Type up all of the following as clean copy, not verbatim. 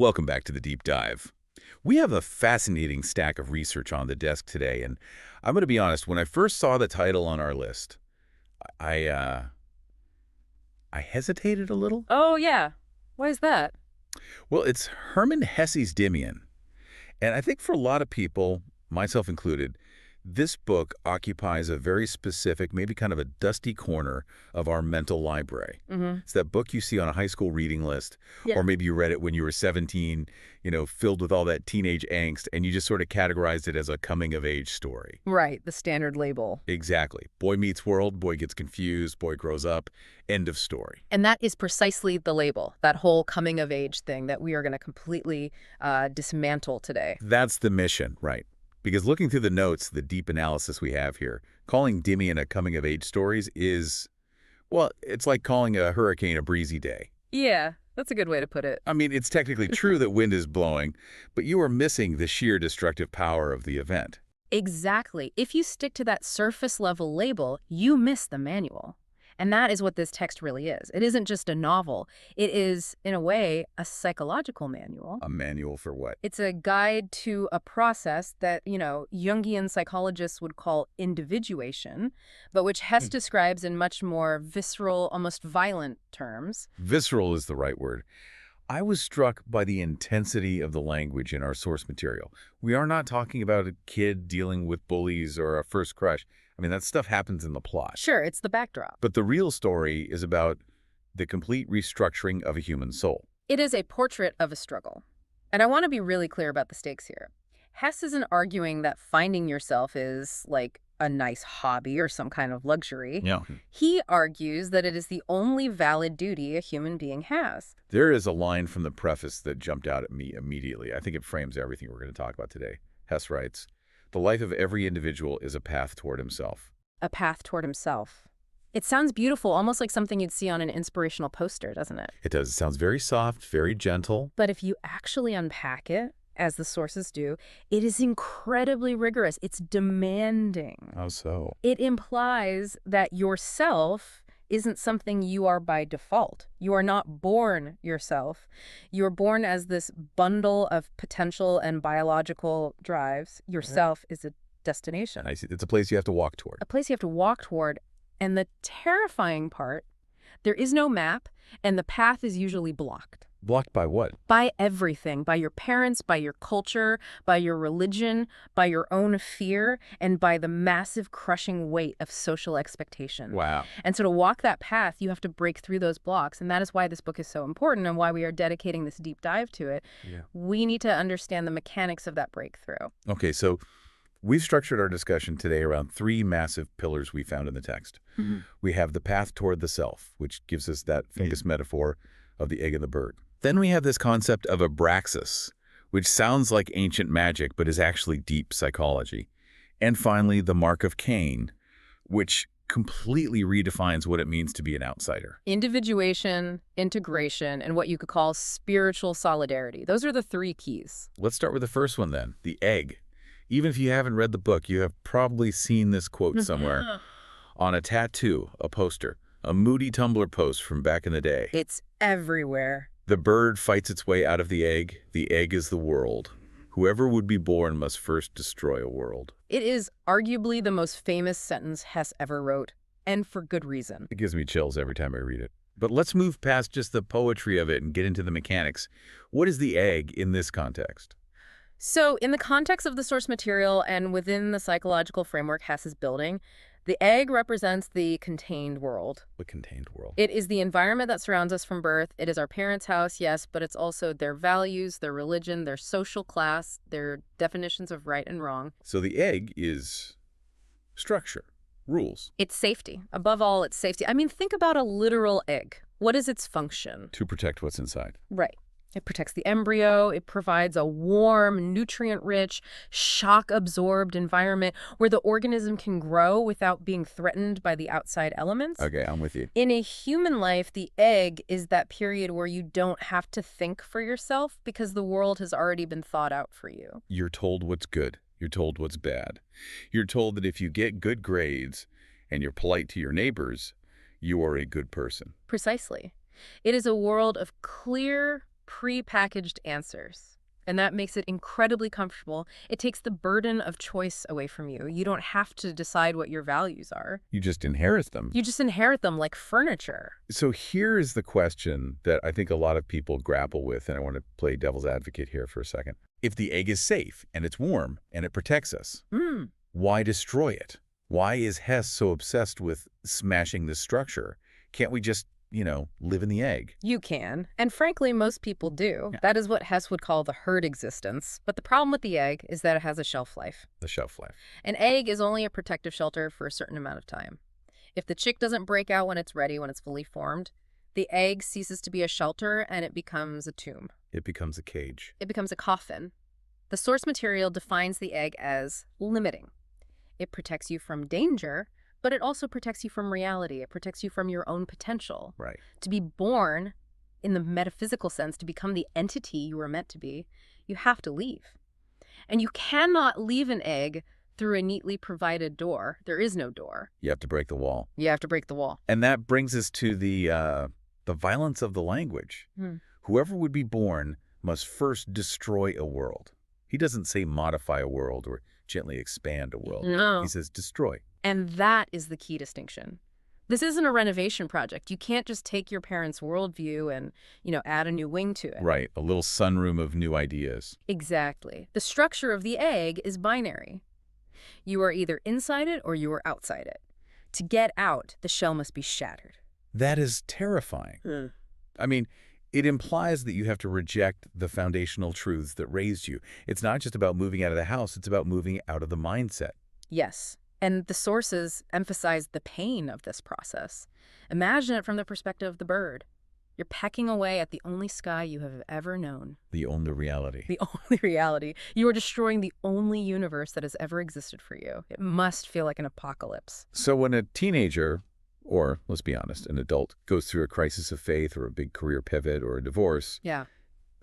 Welcome back to the Deep Dive. We have a fascinating stack of research on the desk today, and I'm going to be honest, when I first saw the title on our list, I, uh, I hesitated a little. Oh, yeah. Why is that? Well, it's Hermann Hesse's Demian, and I think for a lot of people, myself included, this book occupies a very specific, maybe kind of a dusty corner of our mental library. Mm-hmm. It's that book you see on a high school reading list, Yeah. or maybe you read it when you were 17, filled with all that teenage angst, and you just sort of categorized it as a coming-of-age story. Right, the standard label. Exactly. Boy meets world, boy gets confused, boy grows up, end of story. And that is precisely the label, that whole coming of age thing that we are going to completely dismantle today. That's the mission, right? Because looking through the notes, the deep analysis we have here, calling Demian a coming-of-age stories is, well, it's like calling a hurricane a breezy day. Yeah, that's a good way to put it. I mean, it's technically true that wind is blowing, but you are missing the sheer destructive power of the event. Exactly. If you stick to that surface level label, you miss the manual. And that is what this text really is. It isn't just a novel. It is, in a way, a psychological manual. A manual for what? It's a guide to a process that, Jungian psychologists would call individuation, but which Hess describes in much more visceral, almost violent terms. Visceral is the right word. I was struck by the intensity of the language in our source material. We are not talking about a kid dealing with bullies or a first crush. I mean, that stuff happens in the plot. Sure, it's the backdrop. But the real story is about the complete restructuring of a human soul. It is a portrait of a struggle. And I want to be really clear about the stakes here. Hess isn't arguing that finding yourself is like a nice hobby or some kind of luxury. Yeah. He argues that it is the only valid duty a human being has. There is a line from the preface that jumped out at me immediately. I think it frames everything we're going to talk about today. Hess writes, "The life of every individual is a path toward himself." A path toward himself. It sounds beautiful, almost like something you'd see on an inspirational poster, doesn't it? It does. It sounds very soft, very gentle. But if you actually unpack it, as the sources do, it is incredibly rigorous. It's demanding. How so? It implies that yourself isn't something you are by default. You are not born yourself. You are born as this bundle of potential and biological drives. Yourself is a destination. I see. It's a place you have to walk toward. A place you have to walk toward. And the terrifying part, there is no map, and the path is usually blocked. Blocked by what? By everything, by your parents, by your culture, by your religion, by your own fear, and by the massive crushing weight of social expectation. Wow. And so to walk that path, you have to break through those blocks. And that is why this book is so important and why we are dedicating this deep dive to it. Yeah. We need to understand the mechanics of that breakthrough. Okay, so we've structured our discussion today around three massive pillars we found in the text. We have the path toward the self, which gives us that famous metaphor of the egg and the bird. Then we have this concept of abraxas, which sounds like ancient magic, but is actually deep psychology. And finally, the mark of Cain, which completely redefines what it means to be an outsider. Individuation, integration, and what you could call spiritual solidarity. Those are the three keys. Let's start with the first one then, the egg. Even if you haven't read the book, you have probably seen this quote somewhere. On a tattoo, a poster, a moody Tumblr post from back in the day. It's everywhere. The bird fights its way out of the egg is the world. Whoever would be born must first destroy a world. It is arguably the most famous sentence Hess ever wrote, and for good reason. It gives me chills every time I read it. But let's move past just the poetry of it and get into the mechanics. What is the egg in this context? So in the context of the source material and within the psychological framework Hess is building, the egg represents the contained world. The contained world. It is the environment that surrounds us from birth. It is our parents' house, yes, but it's also their values, their religion, their social class, their definitions of right and wrong. So the egg is structure, rules. It's safety. Above all, it's safety. I mean, think about a literal egg. What is its function? To protect what's inside. Right. It protects the embryo. It provides a warm, nutrient-rich, shock-absorbed environment where the organism can grow without being threatened by the outside elements. Okay, I'm with you. In a human life, the egg is that period where you don't have to think for yourself because the world has already been thought out for you. You're told what's good. You're told what's bad. You're told that if you get good grades and you're polite to your neighbors, you are a good person. Precisely. It is a world of clear, pre-packaged answers. And that makes it incredibly comfortable. It takes the burden of choice away from you. You don't have to decide what your values are. You just inherit them. You just inherit them like furniture. So here is the question that I think a lot of people grapple with, and I want to play devil's advocate here for a second. If the egg is safe, and it's warm, and it protects us, why destroy it? Why is Hesse so obsessed with smashing this structure? Can't we just, live in the egg? You can. And frankly, most people do. Yeah. That is what Hesse would call the herd existence. But the problem with the egg is that it has a shelf life. The shelf life. An egg is only a protective shelter for a certain amount of time. If the chick doesn't break out when it's ready, when it's fully formed, the egg ceases to be a shelter and it becomes a tomb. It becomes a cage. It becomes a coffin. The source material defines the egg as limiting. It protects you from danger, but it also protects you from reality. It protects you from your own potential. Right. To be born, in the metaphysical sense, to become the entity you were meant to be, you have to leave. And you cannot leave an egg through a neatly provided door. There is no door. You have to break the wall. You have to break the wall. And that brings us to the violence of the language. Whoever would be born must first destroy a world. He doesn't say modify a world or gently expand a world. No. He says destroy. And that is the key distinction. This isn't a renovation project. You can't just take your parents' worldview and, add a new wing to it. Right, a little sunroom of new ideas. Exactly. The structure of the egg is binary. You are either inside it or you are outside it. To get out, the shell must be shattered. That is terrifying. I mean, it implies that you have to reject the foundational truths that raised you. It's not just about moving out of the house, it's about moving out of the mindset. Yes. And the sources emphasize the pain of this process. Imagine it from the perspective of the bird. You're pecking away at the only sky you have ever known. The only reality. The only reality. You are destroying the only universe that has ever existed for you. It must feel like an apocalypse. So when a teenager, or let's be honest, an adult, goes through a crisis of faith or a big career pivot or a divorce,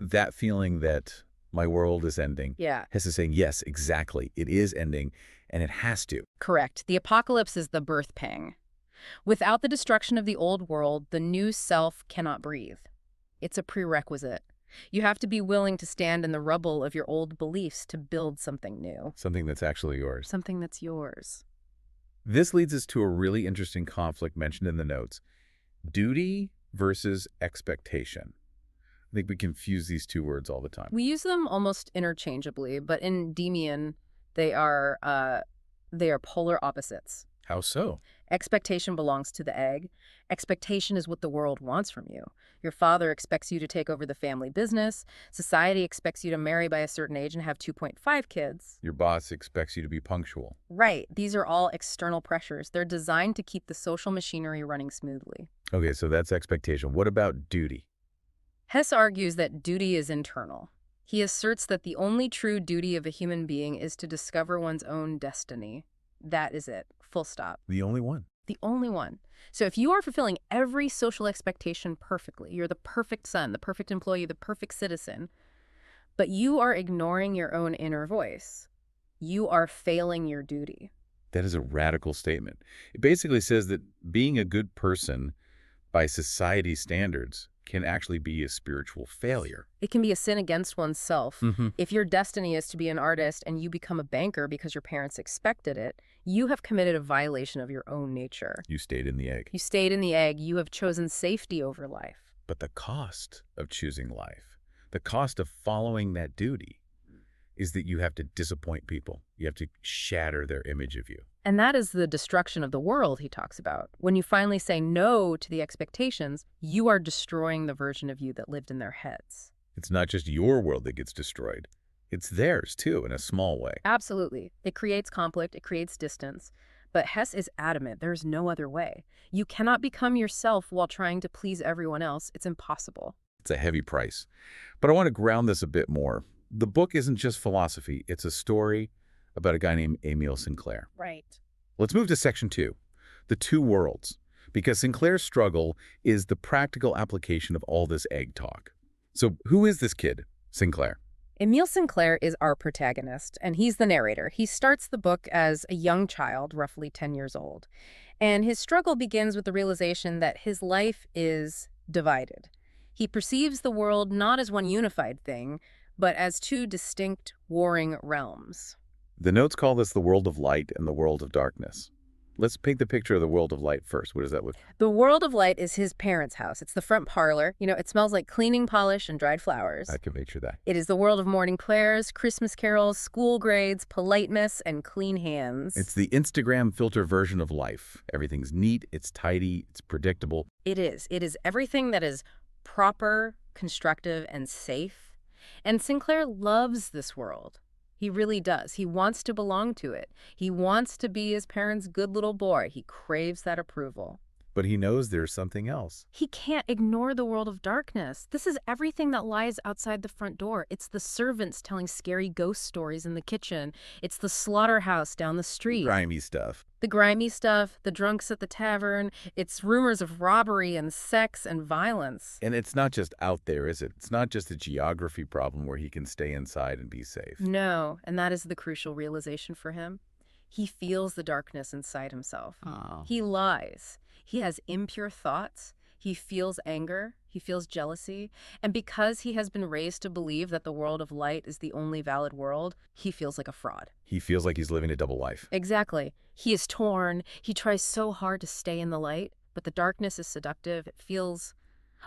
that feeling that my world is ending, Hesse is saying, yes, exactly, it is ending, and it has to. Correct. The apocalypse is the birth pang. Without the destruction of the old world, the new self cannot breathe. It's a prerequisite. You have to be willing to stand in the rubble of your old beliefs to build something new. Something that's actually yours. Something that's yours. This leads us to a really interesting conflict mentioned in the notes. Duty versus expectation. I think we confuse these two words all the time. We use them almost interchangeably, but in Demian, they are polar opposites. How so? Expectation belongs to the egg. Expectation is what the world wants from you. Your father expects you to take over the family business. Society expects you to marry by a certain age and have 2.5 kids. Your boss expects you to be punctual. Right. These are all external pressures. They're designed to keep the social machinery running smoothly. Okay, so that's expectation. What about duty? Hesse argues that duty is internal. He asserts that the only true duty of a human being is to discover one's own destiny. That is it. Full stop. The only one. The only one. So if you are fulfilling every social expectation perfectly, you're the perfect son, the perfect employee, the perfect citizen, but you are ignoring your own inner voice, you are failing your duty. That is a radical statement. It basically says that being a good person by society's standards can actually be a spiritual failure. It can be a sin against oneself. If your destiny is to be an artist and you become a banker because your parents expected it, you have committed a violation of your own nature. You stayed in the egg. You stayed in the egg. You have chosen safety over life. But the cost of choosing life, the cost of following that duty, is that you have to disappoint people. You have to shatter their image of you. And that is the destruction of the world he talks about. When you finally say no to the expectations, you are destroying the version of you that lived in their heads. It's not just your world that gets destroyed. It's theirs, too, in a small way. Absolutely. It creates conflict. It creates distance. But Hesse is adamant. There's no other way. You cannot become yourself while trying to please everyone else. It's impossible. It's a heavy price. But I want to ground this a bit more. The book isn't just philosophy. It's a story about a guy named Emile Sinclair. Right. Let's move to section 2, the two worlds, because Sinclair's struggle is the practical application of all this egg talk. So who is this kid, Sinclair? Emile Sinclair is our protagonist, and he's the narrator. He starts the book as a young child, roughly 10 years old, and his struggle begins with the realization that his life is divided. He perceives the world not as one unified thing, but as two distinct, warring realms. The notes call this the world of light and the world of darkness. Let's paint the picture of the world of light first. What does that look like? The world of light is his parents' house. It's the front parlor. It smells like cleaning polish and dried flowers. I can picture that. It is the world of morning prayers, Christmas carols, school grades, politeness, and clean hands. It's the Instagram filter version of life. Everything's neat, it's tidy, it's predictable. It is. It is everything that is proper, constructive, and safe. And Sinclair loves this world. He really does. He wants to belong to it. He wants to be his parents' good little boy. He craves that approval. But he knows there's something else. He can't ignore the world of darkness. This is everything that lies outside the front door. It's the servants telling scary ghost stories in the kitchen. It's the slaughterhouse down the street. Grimy stuff. The grimy stuff, the drunks at the tavern. It's rumors of robbery and sex and violence. And it's not just out there, is it? It's not just a geography problem where he can stay inside and be safe. No, and that is the crucial realization for him. He feels the darkness inside himself. Oh. He lies. He has impure thoughts. He feels anger. He feels jealousy. And because he has been raised to believe that the world of light is the only valid world, he feels like a fraud. He feels like he's living a double life. Exactly. He is torn. He tries so hard to stay in the light, but the darkness is seductive. It feels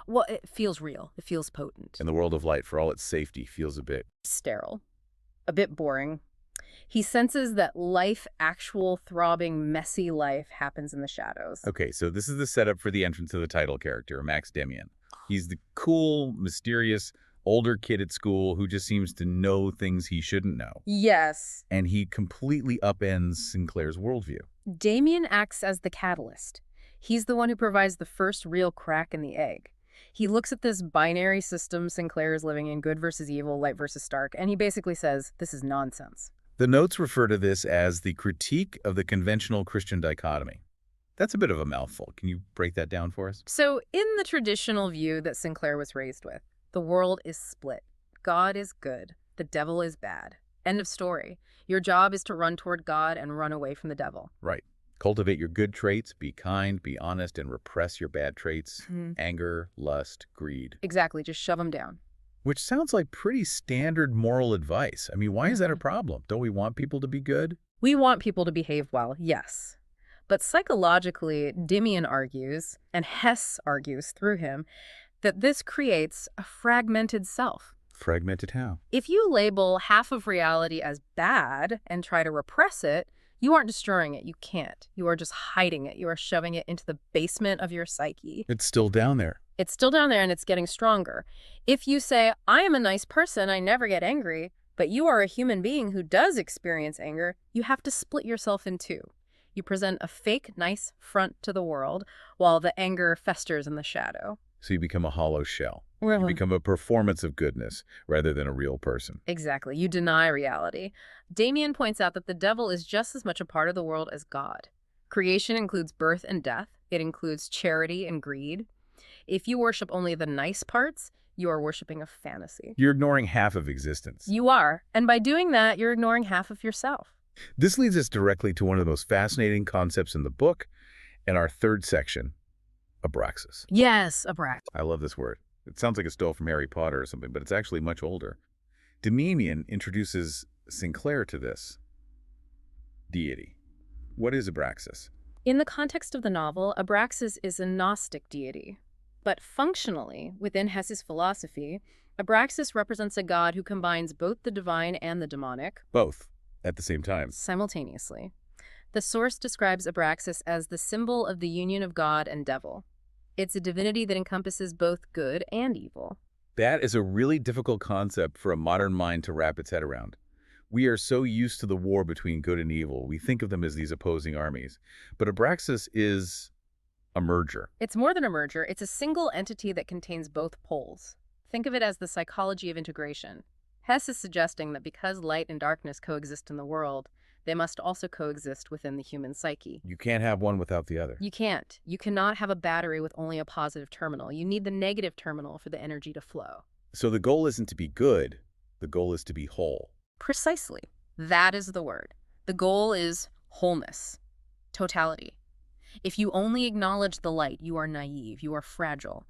real. It feels potent. And the world of light, for all its safety, feels a bit sterile. A bit boring. He senses that life, actual, throbbing, messy life, happens in the shadows. Okay, so this is the setup for the entrance of the title character, Max Demian. He's the cool, mysterious, older kid at school who just seems to know things he shouldn't know. Yes. And he completely upends Sinclair's worldview. Demian acts as the catalyst. He's the one who provides the first real crack in the egg. He looks at this binary system Sinclair is living in, good versus evil, light versus dark, and he basically says, this is nonsense. The notes refer to this as the critique of the conventional Christian dichotomy. That's a bit of a mouthful. Can you break that down for us? So, in the traditional view that Sinclair was raised with, the world is split. God is good. The devil is bad. End of story. Your job is to run toward God and run away from the devil. Right. Cultivate your good traits, be kind, be honest, and repress your bad traits. Anger, lust, greed. Exactly. Just shove them down. Which sounds like pretty standard moral advice. I mean, why is that a problem? Don't we want people to be good? We want people to behave well, yes. But psychologically, Demian argues, and Hesse argues through him, that this creates a fragmented self. Fragmented how? If you label half of reality as bad and try to repress it, you aren't destroying it. You can't. You are just hiding it. You are shoving it into the basement of your psyche. It's still down there. It's still down there and it's getting stronger. If you say, I am a nice person, I never get angry, but you are a human being who does experience anger, you have to split yourself in two. You present a fake, nice front to the world while the anger festers in the shadow. So you become a hollow shell. Really? You become a performance of goodness rather than a real person. Exactly. You deny reality. Demian points out that the devil is just as much a part of the world as God. Creation includes birth and death. It includes charity and greed. If you worship only the nice parts, you are worshiping a fantasy. You're ignoring half of existence. You are. And by doing that, you're ignoring half of yourself. This leads us directly to one of the most fascinating concepts in the book and our third section, abraxas. Yes, abraxas. I love this word. It sounds like it's stole from Harry Potter or something, but it's actually much older. Demian introduces Sinclair to this deity. What is abraxas? In the context of the novel, abraxas is a Gnostic deity. But functionally, within Hesse's philosophy, abraxas represents a god who combines both the divine and the demonic. Both, at the same time. Simultaneously. The source describes abraxas as the symbol of the union of God and devil. It's a divinity that encompasses both good and evil. That is a really difficult concept for a modern mind to wrap its head around. We are so used to the war between good and evil, we think of them as these opposing armies. But abraxas is a merger. It's more than a merger. It's a single entity that contains both poles. Think of it as the psychology of integration. Hesse is suggesting that because light and darkness coexist in the world, they must also coexist within the human psyche. You can't have one without the other. You can't. You cannot have a battery with only a positive terminal. You need the negative terminal for the energy to flow. So the goal isn't to be good. The goal is to be whole. Precisely. That is the word. The goal is wholeness, totality. If you only acknowledge the light, you are naive, you are fragile.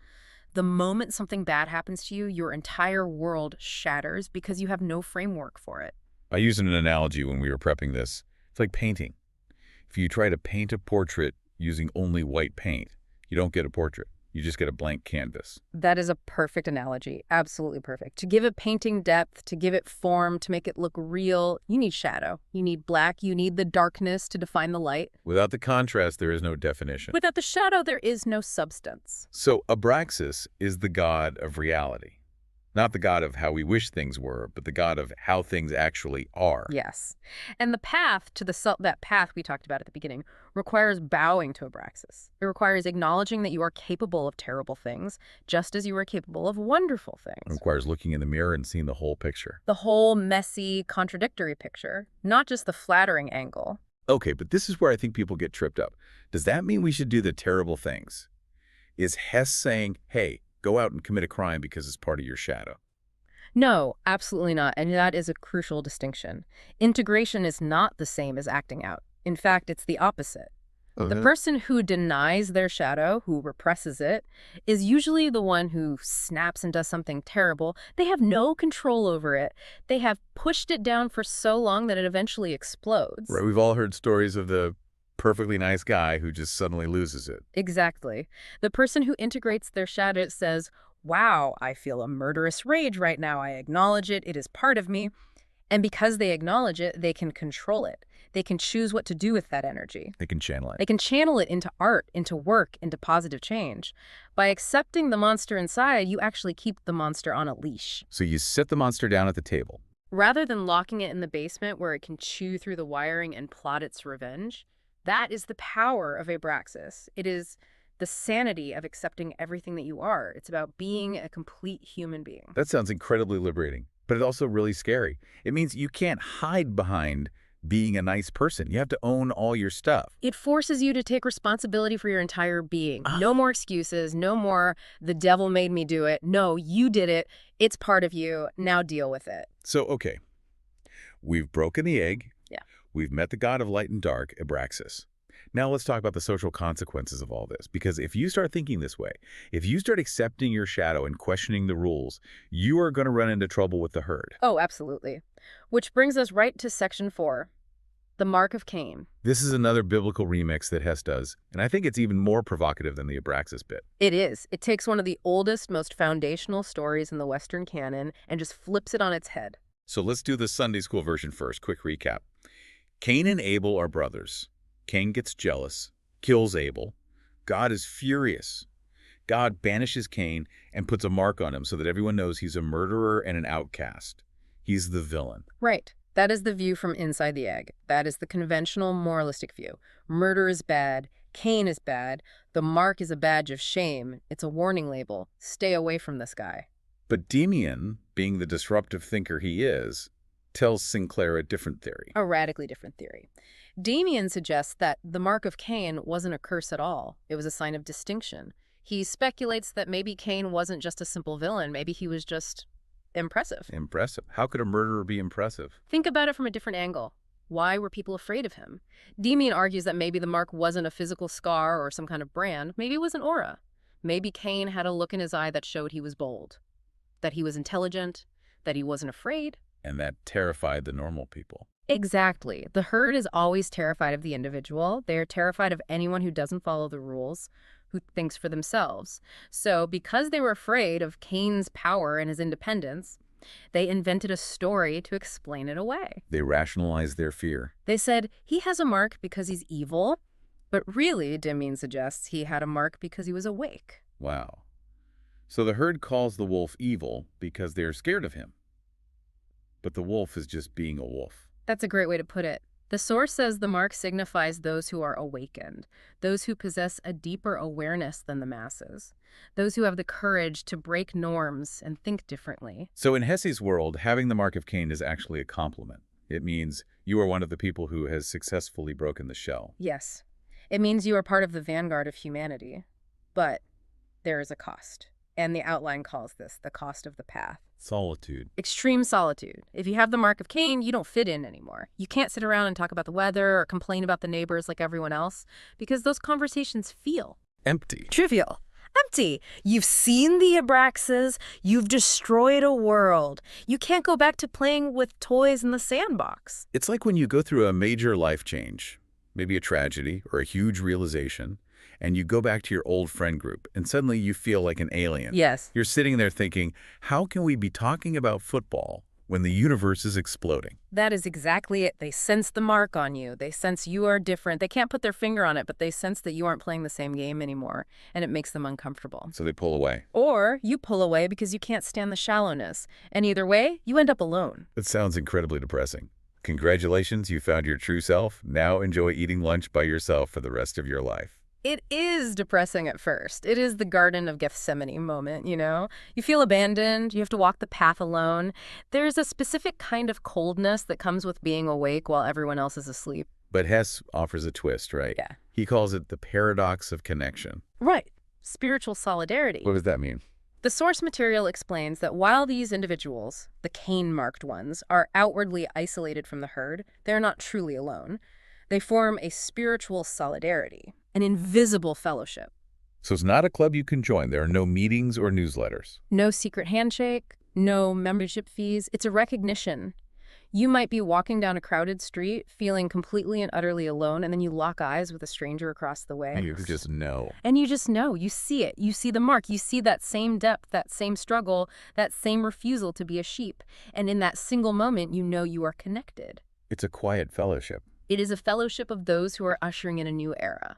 The moment something bad happens to you, your entire world shatters because you have no framework for it. I used an analogy when we were prepping this. It's like painting. If you try to paint a portrait using only white paint, you don't get a portrait. You just get a blank canvas. That is a perfect analogy. Absolutely perfect. To give it painting depth, to give it form, to make it look real, you need shadow. You need black. You need the darkness to define the light. Without the contrast, there is no definition. Without the shadow, there is no substance. So Abraxas is the god of reality. Not the god of how we wish things were, but the god of how things actually are. Yes. And the path to that path we talked about at the beginning requires bowing to Abraxas. It requires acknowledging that you are capable of terrible things, just as you are capable of wonderful It things. requires looking in the mirror and seeing the whole picture. The whole messy, contradictory picture, not just the flattering angle. Okay, but this is where I think people get tripped up. Does that mean we should do the terrible things? Is Hesse saying, hey, go out and commit a crime because it's part of your shadow? No, absolutely not. And that is a crucial distinction. Integration is not the same as acting out. In fact, it's the opposite. The person who denies their shadow, who represses it, is usually the one who snaps and does something terrible. They have no control over it. They have pushed it down for so long that it eventually explodes. Right, we've all heard stories of the perfectly nice guy who just suddenly loses it. Exactly. The person who integrates their shadow says, wow, I feel a murderous rage right now. I acknowledge it. It is part of me. And because they acknowledge it, they can control it. They can choose what to do with that energy. They can channel it. They can channel it into art, into work, into positive change. By accepting the monster inside, you actually keep the monster on a leash. So you sit the monster down at the table. Rather than locking it in the basement where it can chew through the wiring and plot its revenge, that is the power of Abraxas. It is the sanity of accepting everything that you are. It's about being a complete human being. That sounds incredibly liberating, but it's also really scary. It means you can't hide behind being a nice person. You have to own all your stuff. It forces you to take responsibility for your entire being. No more excuses, no more the devil made me do it. No, you did it. It's part of you. Now deal with it. So, okay, we've broken the egg. Yeah. We've met the god of light and dark, Abraxas. Now let's talk about the social consequences of all this, because if you start thinking this way, if you start accepting your shadow and questioning the rules, you are going to run into trouble with the herd. Oh, absolutely. Which brings us right to section 4, the mark of Cain. This is another biblical remix that Hesse does, and I think it's even more provocative than the Abraxas bit. It is. It takes one of the oldest, most foundational stories in the Western canon and just flips it on its head. So let's do the Sunday school version first. Quick recap. Cain and Abel are brothers. Cain gets jealous, kills Abel. God is furious. God banishes Cain and puts a mark on him so that everyone knows he's a murderer and an outcast. He's the villain. Right. That is the view from inside the egg. That is the conventional moralistic view. Murder is bad. Cain is bad. The mark is a badge of shame. It's a warning label. Stay away from this guy. But Demian, being the disruptive thinker he is, tells Sinclair a different theory. A radically different theory. Demian suggests that the mark of Cain wasn't a curse at all. It was a sign of distinction. He speculates that maybe Cain wasn't just a simple villain. Maybe he was just impressive. Impressive? How could a murderer be impressive? Think about it from a different angle. Why were people afraid of him? Demian argues that maybe the mark wasn't a physical scar or some kind of brand. Maybe it was an aura. Maybe Cain had a look in his eye that showed he was bold, that he was intelligent, that he wasn't afraid. And that terrified the normal people. Exactly. The herd is always terrified of the individual. They are terrified of anyone who doesn't follow the rules, who thinks for themselves. So because they were afraid of Cain's power and his independence, they invented a story to explain it away. They rationalized their fear. They said, he has a mark because he's evil, but really, Demian suggests, he had a mark because he was awake. Wow. So the herd calls the wolf evil because they're scared of him. But the wolf is just being a wolf. That's a great way to put it. The source says the mark signifies those who are awakened, those who possess a deeper awareness than the masses, those who have the courage to break norms and think differently. So in Hesse's world, having the mark of Cain is actually a compliment. It means you are one of the people who has successfully broken the shell. Yes. It means you are part of the vanguard of humanity. But there is a cost. And the outline calls this the cost of the path. Solitude. Extreme solitude. If you have the mark of Cain, you don't fit in anymore. You can't sit around and talk about the weather or complain about the neighbors like everyone else, because those conversations feel Empty. trivial. Empty. You've seen the Abraxas. You've destroyed a world. You can't go back to playing with toys in the sandbox. It's like when you go through a major life change, maybe a tragedy or a huge realization, and you go back to your old friend group, and suddenly you feel like an alien. Yes. You're sitting there thinking, how can we be talking about football when the universe is exploding? That is exactly it. They sense the mark on you. They sense you are different. They can't put their finger on it, but they sense that you aren't playing the same game anymore, and it makes them uncomfortable. So they pull away. Or you pull away because you can't stand the shallowness. And either way, you end up alone. It sounds incredibly depressing. Congratulations, you found your true self. Now enjoy eating lunch by yourself for the rest of your life. It is depressing at first. It is the Garden of Gethsemane moment, you know? You feel abandoned. You have to walk the path alone. There's a specific kind of coldness that comes with being awake while everyone else is asleep. But Hesse offers a twist, right? Yeah. He calls it the paradox of connection. Right. Spiritual solidarity. What does that mean? The source material explains that while these individuals, the Cain-marked ones, are outwardly isolated from the herd, they're not truly alone. They form a spiritual solidarity, an invisible fellowship. So it's not a club you can join. There are no meetings or newsletters. No secret handshake, no membership fees. It's a recognition. You might be walking down a crowded street, feeling completely and utterly alone, and then you lock eyes with a stranger across the way. And you just know. And you just know. You see it. You see the mark. You see that same depth, that same struggle, that same refusal to be a sheep. And in that single moment, you know you are connected. It's a quiet fellowship. It is a fellowship of those who are ushering in a new era.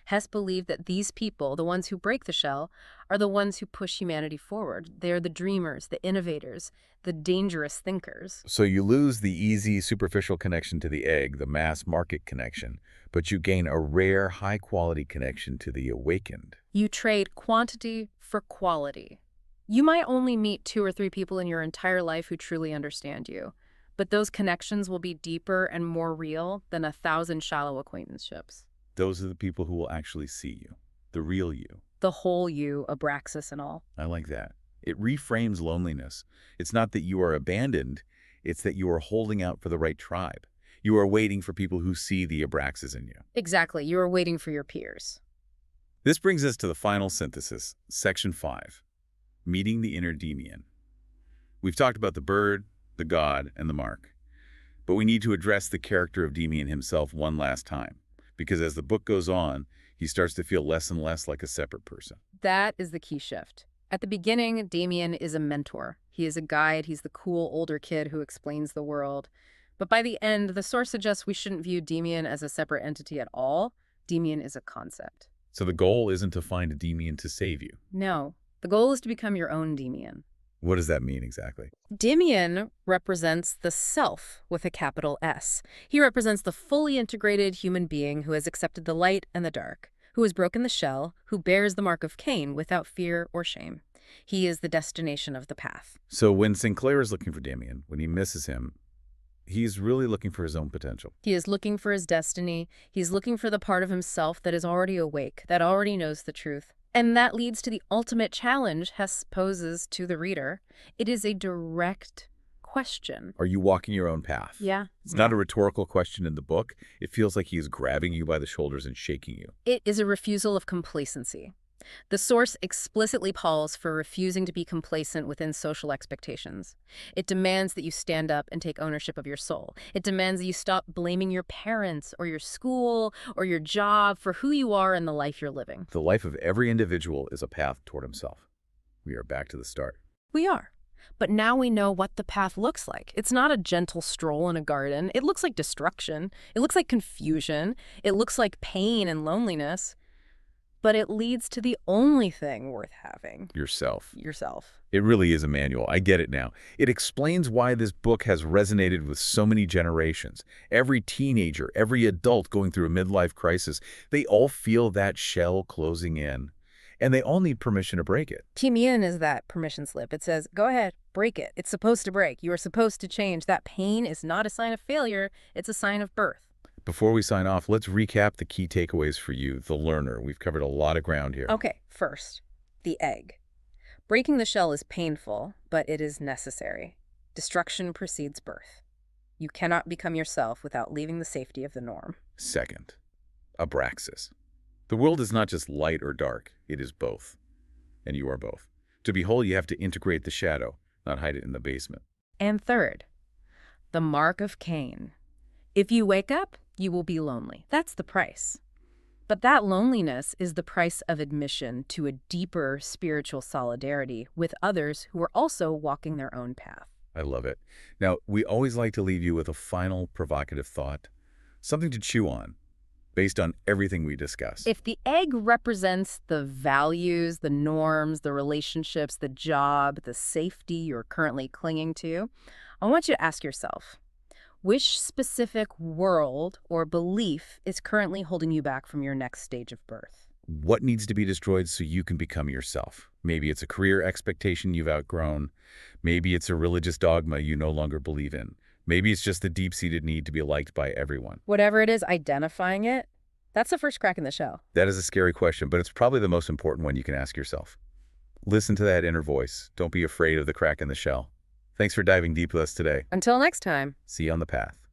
Hesse believed that these people, the ones who break the shell, are the ones who push humanity forward. They're the dreamers, the innovators, the dangerous thinkers. So you lose the easy, superficial connection to the egg, the mass market connection, but you gain a rare, high-quality connection to the awakened. You trade quantity for quality. You might only meet 2 or 3 people in your entire life who truly understand you, but those connections will be deeper and more real than 1,000 shallow acquaintanceships. Those are the people who will actually see you, the real you. The whole you, Abraxas and all. I like that. It reframes loneliness. It's not that you are abandoned, it's that you are holding out for the right tribe. You are waiting for people who see the Abraxas in you. Exactly. You are waiting for your peers. This brings us to the final synthesis, Section 5, Meeting the Inner Demian. We've talked about the bird, the god, and the mark. But we need to address the character of Demian himself one last time, because as the book goes on, he starts to feel less and less like a separate person. That is the key shift. At the beginning, Demian is a mentor. He is a guide. He's the cool older kid who explains the world. But by the end, the source suggests we shouldn't view Demian as a separate entity at all. Demian is a concept. So the goal isn't to find a Demian to save you. No. The goal is to become your own Demian. What does that mean exactly? Demian represents the self with a capital S. He represents the fully integrated human being who has accepted the light and the dark, who has broken the shell, who bears the mark of Cain without fear or shame. He is the destination of the path. So when Sinclair is looking for Demian, when he misses him, he's really looking for his own potential. He is looking for his destiny. He's looking for the part of himself that is already awake, that already knows the truth. And that leads to the ultimate challenge Hesse poses to the reader. It is a direct question. Are you walking your own path? Yeah. It's not a rhetorical question in the book. It feels like he's grabbing you by the shoulders and shaking you. It is a refusal of complacency. The source explicitly calls for refusing to be complacent within social expectations. It demands that you stand up and take ownership of your soul. It demands that you stop blaming your parents or your school or your job for who you are and the life you're living. The life of every individual is a path toward himself. We are back to the start. We are. But now we know what the path looks like. It's not a gentle stroll in a garden. It looks like destruction. It looks like confusion. It looks like pain and loneliness. But it leads to the only thing worth having. Yourself. Yourself. It really is a manual. I get it now. It explains why this book has resonated with so many generations. Every teenager, every adult going through a midlife crisis, they all feel that shell closing in. And they all need permission to break it. Demian is that permission slip. It says, go ahead, break it. It's supposed to break. You are supposed to change. That pain is not a sign of failure. It's a sign of birth. Before we sign off, let's recap the key takeaways for you, the learner. We've covered a lot of ground here. Okay, first, the egg. Breaking the shell is painful, but it is necessary. Destruction precedes birth. You cannot become yourself without leaving the safety of the norm. Second, Abraxas. The world is not just light or dark, it is both. and you are both. To be whole, you have to integrate the shadow, not hide it in the basement. And third, the mark of Cain. If you wake up, you will be lonely. That's the price. But that loneliness is the price of admission to a deeper spiritual solidarity with others who are also walking their own path. I love it. Now, we always like to leave you with a final provocative thought, something to chew on, based on everything we discussed. If the egg represents the values, the norms, the relationships, the job, the safety you're currently clinging to, I want you to ask yourself, which specific world or belief is currently holding you back from your next stage of birth? What needs to be destroyed so you can become yourself? Maybe it's a career expectation you've outgrown. Maybe it's a religious dogma you no longer believe in. Maybe it's just the deep-seated need to be liked by everyone. Whatever it is, identifying it, that's the first crack in the shell. That is a scary question, but it's probably the most important one you can ask yourself. Listen to that inner voice. Don't be afraid of the crack in the shell. Thanks for diving deep with us today. Until next time. See you on the path.